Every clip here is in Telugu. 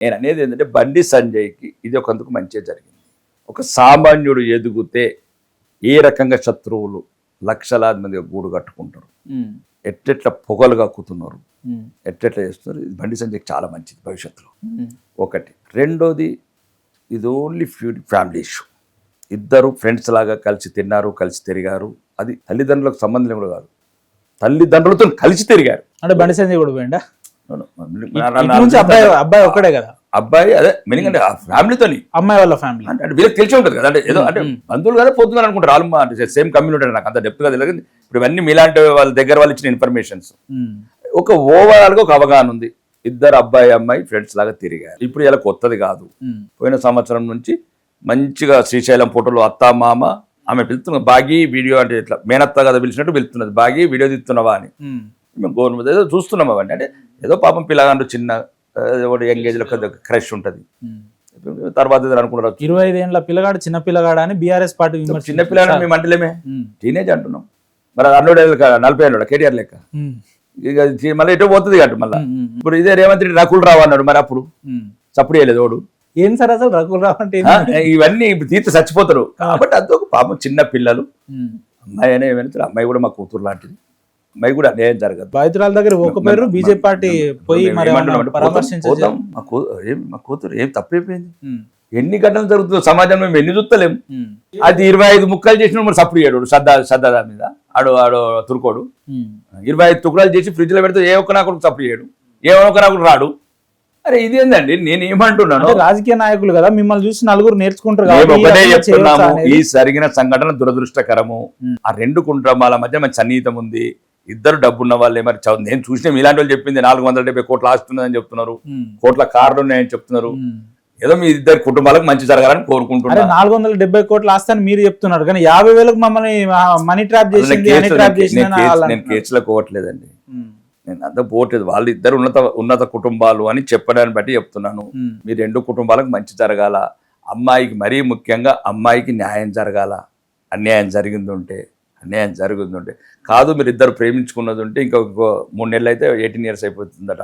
నేను అనేది ఏంటంటే బండి సంజయ్కి ఇది ఒకందుకు మంచిగా జరిగింది. ఒక సామాన్యుడు ఎదిగితే ఏ రకంగా శత్రువులు లక్షలాది మందిగా గూడు కట్టుకుంటారు, ఎట్లెట్లా పొగలు కక్కుతున్నారు, ఎట్లెట్లా చేస్తున్నారు. ఇది బండి సంజయ్కి చాలా మంచిది భవిష్యత్తులో. ఒకటి. రెండోది, ఇది ఓన్లీ ఫ్యామిలీ ఇష్యూ. ఇద్దరు ఫ్రెండ్స్ లాగా కలిసి తిన్నారు, కలిసి తిరిగారు. అది తల్లిదండ్రులకు సంబంధం కూడా కాదు, తల్లిదండ్రులతో కలిసి తిరిగారు. అంటే బండి సంజయ్ కూడా పోయిండా? అబ్బాయి ఒక్కడే కదా? అబ్బాయి అదే మీనింగ్ అంటే ఆ ఫ్యామిలీతోని, అమ్మాయి వాళ్ళ ఫ్యామిలీ అంటే వీళ్ళకి తెలిసి ఉంటుంది కదా. అంటే ఏదో అంటే బంధువులు కదా పోతున్నారు అనుకుంటారు. ఆల్మో అంటే సేమ్ కమ్యూనిటీ. నాకు అంత డెప్త్ గా తెలియదు. ఇప్పుడు ఇవన్నీ మీలాంటి వాళ్ళ దగ్గర వాళ్ళు ఇచ్చిన ఇన్ఫర్మేషన్స్. ఒక ఓవరాల్ గా ఒక అవగాహన ఉంది. ఇద్దరు అబ్బాయి అమ్మాయి ఫ్రెండ్స్ లాగా తిరిగారు. ఇప్పుడు ఇలా కొత్తది కాదు. పోయిన సంవత్సరం నుంచి మంచిగా శ్రీశైలం ఫోటోలు అత్త మామ ఆమె పిలుతున్న బాగి వీడియో, అంటే ఇట్లా మేనత్త కదా పిలిచినట్టు పిలుతున్నది, బాగి వీడియో తీస్తున్నావా అని. మేము గవర్నమెంట్ ఏదో చూస్తున్నాం అవన్నీ. అంటే ఏదో పాపం పిల్లగాండ్రు చిన్న యంగేజ్ లో క్రష్ ఉంటుంది. తర్వాత అనుకుంటారు 25 ఏళ్ళ పిల్లగాడు చిన్న పిల్లగాడు అని బీఆర్ఎస్ పార్టీ చిన్న పిల్లగాడు మేము అంటలేమే, టీనేజ్ అంటున్నాం. మరి 40 ఏళ్ళు కేటీఆర్ లెక్క. ఇక మళ్ళీ ఎటో పోతుంది కాబట్టి మళ్ళీ. ఇప్పుడు ఇదే రేవంత్ రెడ్డి రకుల్ రావు అన్నాడు, మరి అప్పుడు సప్పుడు చేయలేదు వాడు. ఏం సార్ అసలు రకుల్ రావు అంటే? ఇవన్నీ తీర్చ చచ్చిపోతారు కాబట్టి అదొక పాపం చిన్న పిల్లలు. అమ్మాయి అనే ఏమైనా అమ్మాయి కూడా మా కూతురు లాంటిది. అమ్మాయి కూడా అన్యాయం జరగదు. బాధితురాల దగ్గర ఒక పేరు బీజేపీ పార్టీ పోయి పోతాం. మా కూతురు ఏం తప్పైపోయింది? ఎన్ని ఘటనలు జరుగుతుందో సమాజంలో మేము ఎన్ని చూస్తలేము. అది 25 ముక్కలు చేసిన మరి సప్పుడు చేయడు సద్దా మీద ఆడు తురుకోడు. 25 తుకుడాలు చేసి ఫ్రిడ్జ్ లో పెడితే ఏ ఒక్క నాకు సప్పుడు చేయడు, ఏ ఒక్క నాకు రాడు. అరే ఇదేందండి? నేను ఏమంటున్నాను, రాజకీయ నాయకులు కదా, మిమ్మల్ని చూసి నలుగురు నేర్చుకుంటారు. ఒకటే చెప్తున్నాము, ఈ జరిగిన సంఘటన దురదృష్టకరము. ఆ 2 కుటుంబాల మధ్య మంచి సన్నిహితం ఉంది. ఇద్దరు డబ్బున్న వాళ్ళే. మరి నేను చూసిన ఇలాంటి వాళ్ళు చెప్పింది 470 కోట్ల ఆస్తి ఉన్నదని చెప్తున్నారు, కోట్ల కార్లు ఉన్నాయని చెప్తున్నారు. ఏదో మీ ఇద్దరు కుటుంబాలకు మంచి జరగాలని కోరుకుంటున్నారు. 470 కోట్ల ఆస్తి అని మీరు చెప్తున్నారు, కానీ 50,000 మమ్మల్ని మనీ ట్రాప్ చేసి నేను కేసులో పోవట్లేదండి. నేను అంతా పోవట్లేదు. వాళ్ళు ఇద్దరు ఉన్నత కుటుంబాలు అని చెప్పడాన్ని బట్టి చెప్తున్నాను. మీ 2 కుటుంబాలకు మంచి జరగాల. అమ్మాయికి మరీ ముఖ్యంగా అమ్మాయికి న్యాయం జరగాల. అన్యాయం జరిగింది ఉంటే కాదు, మీరు ఇద్దరు ప్రేమించుకున్నది ఉంటే ఇంకొక 3 నెలలు అయితే 18 years అయిపోతుందట.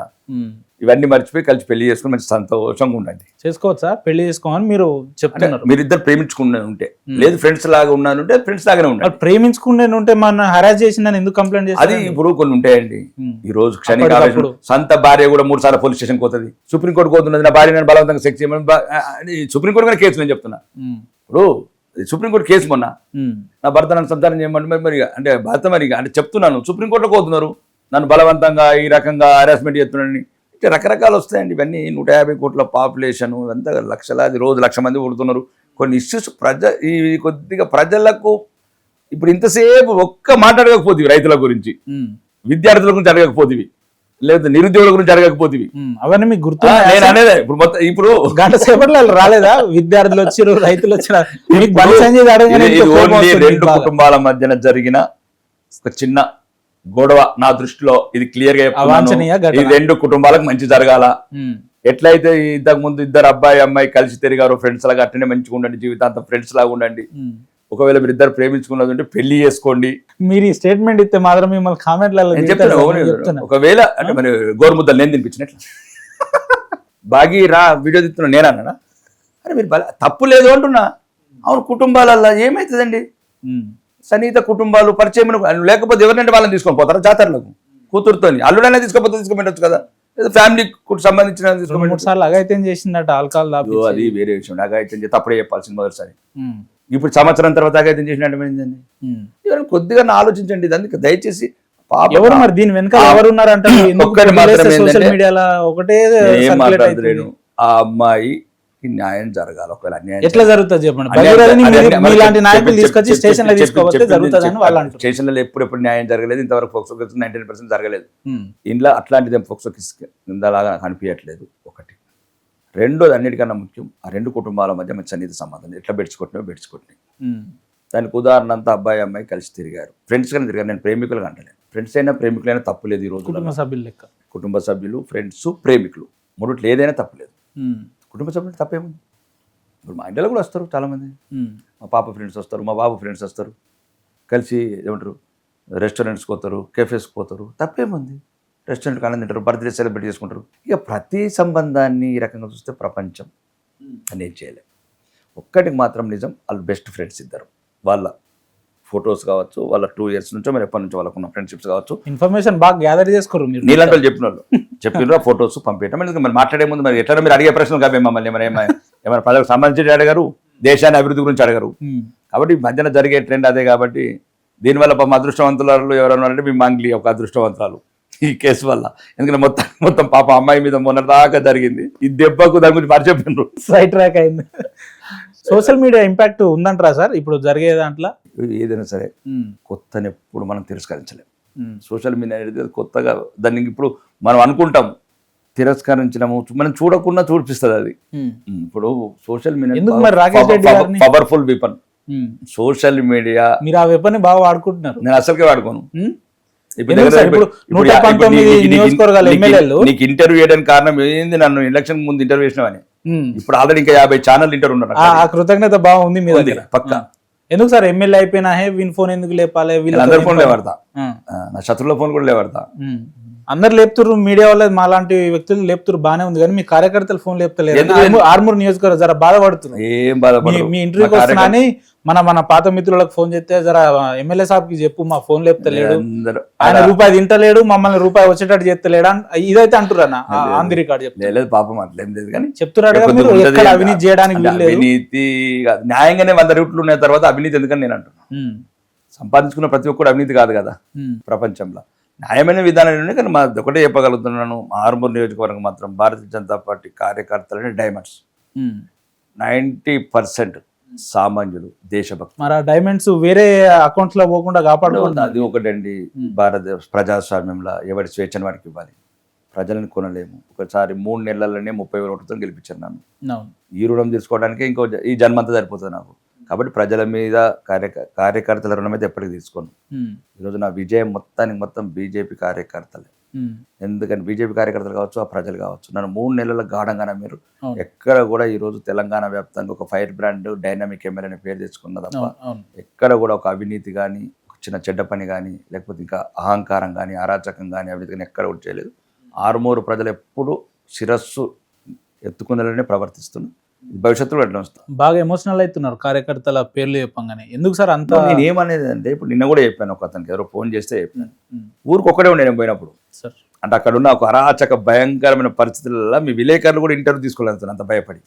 ఇవన్నీ మర్చిపోయి కలిసి పెళ్లి చేసుకుని మంచి సంతోషంగా ఉండండి. చేసుకోవచ్చా? పెళ్లి చేసుకోమని మీరు చెప్తున్నారు. మీరు ఇద్దరు ప్రేమించుకునే ఉంటే, లేదు ఫ్రెండ్స్ లాగా ఉన్నానంటే ఫ్రెండ్స్ లాగానే ఉండాలి. ప్రేమించుకునే ఉంటే మన హరాస్ చేసిందని ఎందుకు కంప్లైంట్ చేస్తారు? అది ఇప్పుడు కొన్ని ఉంటాయండి. ఈ రోజు క్షణికావేశం. సొంత భార్య కూడా 3 సార్లు పోలీస్ స్టేషన్కి పోతుంది, సుప్రీంకోర్టు పోతున్నది, నా భార్య నేను బలవంతంగా సెక్స్ చేయమని సుప్రీంకోర్టు కూడా కేసు నేను చెప్తున్నా. ఇప్పుడు సుప్రీంకోర్టు కేసు మొన్న నా భర్త నన్ను సంతానం చేయమంటే మరి అంటే భర్త మరి అంటే చెప్తున్నాను, సుప్రీంకోర్టులో పోతున్నారు, నన్ను బలవంతంగా ఈ రకంగా హరాస్మెంట్ చేస్తున్నారని. ఇట్లా రకరకాలు వస్తాయండి. ఇవన్నీ 150 కోట్ల పాపులేషన్, అంతా లక్షలాది, రోజు 1,00,000 మంది పుడుతున్నారు. కొన్ని ఇష్యూస్ కొద్దిగా ప్రజలకు ఇప్పుడు ఇంతసేపు ఒక్క మాట్లాడకపోతేవి, రైతుల గురించి, విద్యార్థుల గురించి అడగకపోతేవి, లేదా నిరుద్యోగుల గురించి అడగకపోతేవి. అవన్నీ మీకు గుర్తు? నేను అనేది ఇప్పుడు మొత్తం ఇప్పుడు గంట సేపట్లో రాలేదా? విద్యార్థులు వచ్చారు, రైతులు వచ్చారు. 2 కుటుంబాల మధ్యన జరిగిన ఒక చిన్న గొడవ నా దృష్టిలో ఇది క్లియర్ గా చెప్తున్నాను. ఈ 2 కుటుంబాలకు మంచి జరగాల. ఎట్లయితే ఇంతకు ముందు ఇద్దరు అబ్బాయి అమ్మాయి కలిసి తిరిగారు ఫ్రెండ్స్ లాగా, అట్లనే మంచిగా ఉండండి, జీవితాంతం ఫ్రెండ్స్ లాగా ఉండండి. ఒకవేళ మీరు ఇద్దరు ప్రేమించుకున్నది ఉంటే పెళ్లి చేసుకోండి. మీరు ఈ స్టేట్మెంట్ ఇస్తే మాత్రం మిమ్మల్ని కామెంట్లలో ఒకవేళ అంటే మరి గోరుముద్దలు నేను తినిపించినట్లు బాగి రా వీడియో తిస్తున్నా నేనన్నా. అరే మీరు తప్పు లేదు అంటున్నా. అవును, కుటుంబాలల్లో ఏమవుతుందండి? సన్నిహిత కుటుంబాలు పరిచయం లేకపోతే ఎవరినంటే వాళ్ళని తీసుకొని పోతారా జాతరలకు? కూతురుతో అల్లుడైనా తీసుకుపోవచ్చు కదా, ఫ్యామిలీకి సంబంధించిన 3 సార్లు అఘాయిత్యం చేసిందట ఆల్కహాల్. అది వేరే విషయం. అఘాయిత్యం చేస్తే అప్పుడే చెప్పాల్సింది మొదటిసారి. ఇప్పుడు సంవత్సరం తర్వాత అఘాయిత్యం చేసినట్టు ఏంటండి? కొద్దిగా ఆలోచించండి. దానికి దయచేసి ఎవరు మరి దీని వెనక ఎవరు ఉన్నారంటే ఒక్కటి మాత్రమే ఒకటే మాట్లాడలేను, ఆ అమ్మాయి న్యాయం జరగాలి. ఒకవేళ అన్యాయం ఎట్లా జరుగుతుంది చెప్పండి. స్టేషన్లలో ఎప్పుడెప్పుడు న్యాయం జరగలేదు ఇంతవరకు. ఫోక్సో కేసు 99% జరగలేదు. ఇంట్లో అట్లాంటిది ఫోక్సో కేసు ఇంతలాగా కనిపించట్లేదు. ఒకటి. రెండోది, అన్నిటికన్నా ముఖ్యం, ఆ 2 కుటుంబాల మధ్య మంచి సన్నిహిత సంబంధం. ఎట్లా బెడ్చుకుంటున్నాయి. దానికి ఉదాహరణ అంతా అబ్బాయి అమ్మాయి కలిసి తిరిగారు, ఫ్రెండ్స్ గానే తిరిగారు. నేను ప్రేమికులుగా అంటలేను. ఫ్రెండ్స్ అయినా ప్రేమికులైనా తప్పులేదు. ఈ రోజు కుటుంబ సభ్యులు, ఫ్రెండ్స్, ప్రేమికులు 3 ఏదైనా తప్పులేదు. కుటుంబ సభ్యులు తప్పేముంది? ఇప్పుడు మా ఇంట్లో కూడా వస్తారు చాలామంది. మా పాప ఫ్రెండ్స్ వస్తారు, మా బాబు ఫ్రెండ్స్ వస్తారు, కలిసి ఏమంటారు రెస్టారెంట్స్కి పోతారు, కెఫేస్కి పోతారు. తప్పేముంది? రెస్టారెంట్ కానీ తింటారు, బర్త్డే సెలబ్రేట్ చేసుకుంటారు. ఇక ప్రతి సంబంధాన్ని ఈ రకంగా చూస్తే ప్రపంచం అనేది చేయలేదు. ఒక్కటికి మాత్రం నిజం, వాళ్ళు బెస్ట్ ఫ్రెండ్స్ ఇద్దరు. వాళ్ళ ఫొటోస్ కావచ్చు, వాళ్ళ 2 years నుంచో మరి ఎప్పటి నుంచో వాళ్ళకున్న ఫ్రెండ్షిప్స్ కావచ్చు, ఇన్ఫర్మేషన్ బాగా గ్యాదర్ చేసుకోరు మీరు. నీలాంటి వాళ్ళు చెప్పిన వాళ్ళు చెప్పిన ఫొటోస్ పంపించడం. ఎందుకంటే మరి మాట్లాడే ముందు మరి ఎట్లా మీరు అడిగే ప్రశ్నలు కాబట్టి మమ్మల్ని ఏమైనా ప్రజలకు సంబంధించి అడగరు, దేశాన్ని అభివృద్ధి గురించి అడగరు. కాబట్టి ఈ మధ్యన జరిగే ట్రెండ్ అదే. కాబట్టి దీనివల్ల పాపం అదృష్టవంతులు ఎవరైనా అంటే మీ మంగ్లీ ఒక అదృష్టవంతురాలు ఈ కేసు వల్ల. ఎందుకంటే మొత్తం పాప అమ్మాయి మీద మొన్నటిదాకా జరిగింది, ఈ దెబ్బకు దాని గురించి మర్చిపోయినారు, సైడ్ ట్రాక్ అయింది. సోషల్ మీడియా ఇంపాక్ట్ ఉందంటారా సార్ ఇప్పుడు జరిగే దాంట్లో? ఏదైనా సరే కొత్తని ఎప్పుడు మనం తిరస్కరించలేము. సోషల్ మీడియా అనేది కొత్తగా దాన్ని ఇప్పుడు మనం అనుకుంటాం తిరస్కరించడము, మనం చూడకుండా చూపిస్తుంది అది. ఇప్పుడు social media powerful weapon. Social media మీరు ఆ వెపన్ బాగా వాడుకుంటున్నారు. నేను అసలుకే వాడుకోను. నీకు ఇంటర్వ్యూ చేయడానికి కారణం ఏంది? నన్ను ఎలక్షన్ ముందు ఇంటర్వ్యూ చేసినావని. ఇప్పుడు ఆల్రెడీ ఇంకా 50 ఛానల్ ఇంటర్వ్యూ ఉన్నారు. ఆ కృతజ్ఞత బాగుంది మీ దగ్గర పక్క. ఎందుకు సార్ ఎమ్మెల్యే అయిపోయినా వీని ఫోన్ ఎందుకు లేపాలి? వీళ్ళందరి ఫోన్ లేవడతా, నా శత్రువుల ఫోన్ కూడా లేవడతా. అందరు లేపుతున్నారు, మీడియా వల్ల మాలాంటి వ్యక్తులు లేపుతున్నారు, బానే ఉంది. కానీ మీ కార్యకర్తలు ఫోన్ లేపుతలేదు. ఆర్మూర్ నియోజకవర్గం జర బాధపడుతున్నారు. ఏం బాధపడరు. మీ ఇంటర్వ్యూకి వస్తున్నా అని మన పాత మిత్రులకు ఫోన్ చేస్తే జర ఎమ్మెల్యే సాబ్ కి చెప్పు, మా ఫోన్ లేపుతలేడు, ఆయన రూపాయి తింటలేడు, మమ్మల్ని రూపాయి వచ్చేటట్టు చేస్తలేడు ఇదైతే అంటున్నా. ఆన్ ది రికార్డ్ చెప్తారు. పాపం అట్లేం లేదు కానీ చెప్తున్నాడు అవినీతి చేయడానికి. అవినీతి న్యాయంగానే 100 రూట్లు ఉన్న తర్వాత అవినీతి ఎందుకని నేను అంటున్నా. సంపాదించుకున్న ప్రతి ఒక్కరు అవినీతి కాదు కదా ప్రపంచంలో. న్యాయమైన విధానం కానీ మా ఒకటే చెప్పగలుగుతున్నాను, ఆర్మూర్ నియోజకవర్గం మాత్రం భారతీయ జనతా పార్టీ కార్యకర్తలని డైమండ్స్. 90% సామాన్యులు, దేశభక్తులు. మరి ఆ డైమండ్స్ వేరే అకౌంట్స్ లో పోకుండా కాపాడుకోండి. అది ఒకటండి. భారత ప్రజాస్వామ్యంలో ఎవరి స్వేచ్ఛను వాడికి ఇవ్వాలి. ప్రజలను కొనలేము. ఒకసారి 3 నెలలనే 30,000 ఓట్లతో గెలిపించాను నన్ను. ఈ రుణం తీసుకోవడానికి ఈ జన్మంతా సరిపోతుంది నాకు. కాబట్టి ప్రజల మీద కార్యకర్తల రుణం అయితే ఎప్పటికీ తీసుకోను. ఈరోజు నా విజయం మొత్తం బీజేపీ కార్యకర్తలే. ఎందుకని బీజేపీ కార్యకర్తలు కావచ్చు, ఆ ప్రజలు కావచ్చు. నన్ను 3 నెలల గాఢంగానే మీరు ఎక్కడ కూడా ఈరోజు తెలంగాణ వ్యాప్తంగా ఒక ఫైర్ బ్రాండ్ డైనామిక్ ఎమ్మెల్యే అనే పేరు తెచ్చుకున్న తప్ప ఎక్కడ కూడా ఒక అవినీతి కానీ, ఒక చిన్న చెడ్డ పని కానీ, లేకపోతే ఇంకా అహంకారం కానీ, అరాచకం కానీ, అవినీతి కానీ ఎక్కడ కూడా చేయలేదు. ఆర్మూరు ప్రజలు ఎప్పుడు శిరస్సు ఎత్తుకునేలానే ప్రవర్తిస్తున్నారు. భవిష్యత్తులో ఎట్లా వస్తాం. బాగా ఎమోషనల్ అవుతున్నారు కార్యకర్తల పేర్లు చెప్పంగానే. ఎందుకు సార్ అంత? నేను ఏమనేది అంటే, ఇప్పుడు నిన్న కూడా చెప్పాను, ఒక అతనికి ఎవరో ఫోన్ చేస్తే చెప్పాను, ఊరికి ఒక్కడే ఉండే నేను పోయినప్పుడు. అంటే అక్కడ ఉన్న ఒక అరాచక భయంకరమైన పరిస్థితులలో మీ విలేకరులు కూడా ఇంటర్వ్యూ తీసుకోలేదు అంత భయపడి.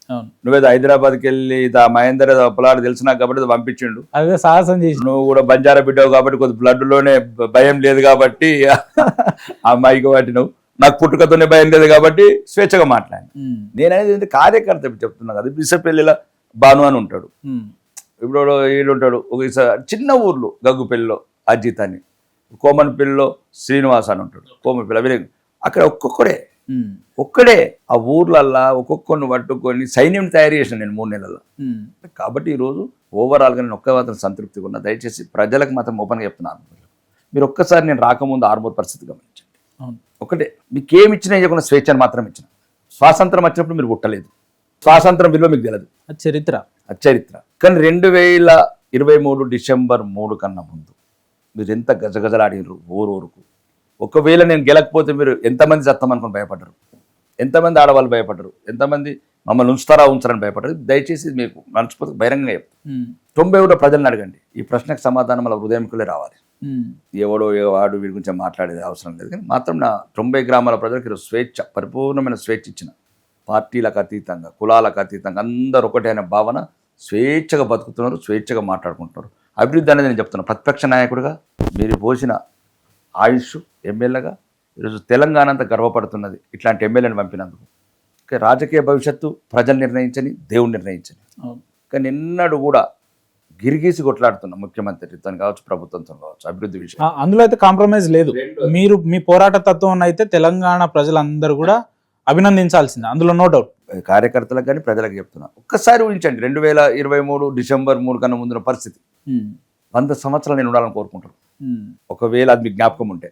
నువ్వేదో హైదరాబాద్కి వెళ్ళి మహేందర్ పొలాడు తెలిసినా కాబట్టి పంపించిండు, అదే సాహసం చేసి. నువ్వు కూడా బంజారా బిడ్డవు కాబట్టి కొద్ది బ్లడ్ లోనే భయం లేదు కాబట్టి ఆ మైకి వాటి నువ్వు నాకు పుట్టుకతోనే భయం లేదు కాబట్టి స్వేచ్ఛగా మాట్లాడి. నేననేది కార్యకర్త చెప్తున్నా కదా. బిసపల్లిలో భాను అని ఉంటాడు, ఇప్పుడు వీళ్ళు ఉంటాడు. ఒక చిన్న ఊర్లో గగ్గుపల్లిలో అజిత్ అని, కోమన్పల్లిలో శ్రీనివాస్ అని ఉంటాడు, కోమన్పల్లి. అక్కడ ఒక్కడే ఆ ఊర్లల్లా ఒక్కొక్కరిని పట్టుకొని సైన్యం తయారు చేసిన నేను 3 నెలల్లో. కాబట్టి ఈరోజు ఓవరాల్గా నేను ఒక్క మాత్రం సంతృప్తిగా ఉన్నా. దయచేసి ప్రజలకు మాత్రం ఓపెన్గా చెప్తున్నాను, మీరు ఒక్కసారి నేను రాకముందు ఆర్మూర్ పరిస్థితి గమనించండి. ఒకటే, మీకేమి ఇచ్చినా ఇవ్వకుండా స్వేచ్ఛను మాత్రం ఇచ్చిన. స్వాతంత్రం వచ్చినప్పుడు మీరు పుట్టలేదు, స్వాతంత్రం విలువ మీకు తెలియదు. చరిత్ర. కానీ 2023 డిసెంబర్ 3 కన్నా ముందు మీరు ఎంత గజగజలాడినరు ఊరుకు. ఒకవేళ నేను గెలకపోతే మీరు ఎంతమంది చస్తామనుకుని భయపడ్డరు, ఎంతమంది ఆడవాళ్ళు భయపడ్డరు, ఎంతమంది మమ్మల్ని ఉంచుతారని భయపడ్డరు. దయచేసి మీకు మనస్ఫూర్తి బహిరంగంగా చెప్తాను. 90 ప్రజలను అడగండి, ఈ ప్రశ్నకు సమాధానం మన హృదయంకులే రావాలి. ఎవడో వాడు వీడి గురించి మాట్లాడేది అవసరం లేదు. కానీ మాత్రం నా 90 గ్రామాల ప్రజలకు ఈరోజు స్వేచ్ఛ, పరిపూర్ణమైన స్వేచ్ఛ ఇచ్చిన. పార్టీలకు అతీతంగా, కులాలకు అతీతంగా అందరూ ఒకటే అనే భావన, స్వేచ్ఛగా బతుకుతున్నారు, స్వేచ్ఛగా మాట్లాడుకుంటున్నారు. అభివృద్ధి అనేది నేను చెప్తున్నాను. ప్రతిపక్ష నాయకుడిగా మీరు పోసిన ఆయుష్ ఎమ్మెల్యేగా ఈరోజు తెలంగాణ అంతా గర్వపడుతున్నది ఇట్లాంటి ఎమ్మెల్యేని పంపినందుకు. రాజకీయ భవిష్యత్తు ప్రజలు నిర్ణయించని, దేవుడు నిర్ణయించని. కానీ నిన్నడు కూడా గిరిగీసి కొట్లాడుతున్న ముఖ్యమంత్రితో కావచ్చు, ప్రభుత్వంతో కావచ్చు, అభివృద్ధి విషయం అందులో అయితే కాంప్రమైజ్ లేదు. మీరు మీ పోరాట తత్వం అయితే తెలంగాణ ప్రజలందరూ కూడా అభినందించాల్సిందే, అందులో నో డౌట్. కార్యకర్తలకు కానీ ప్రజలకు చెప్తున్నా, ఒక్కసారి ఊహించండి 2023 డిసెంబర్ 3 కన్నా ముందున్న పరిస్థితి. 100 సంవత్సరాలు నేను ఉండాలని కోరుకుంటాను. ఒకవేళ అది మీకు జ్ఞాపకం ఉంటే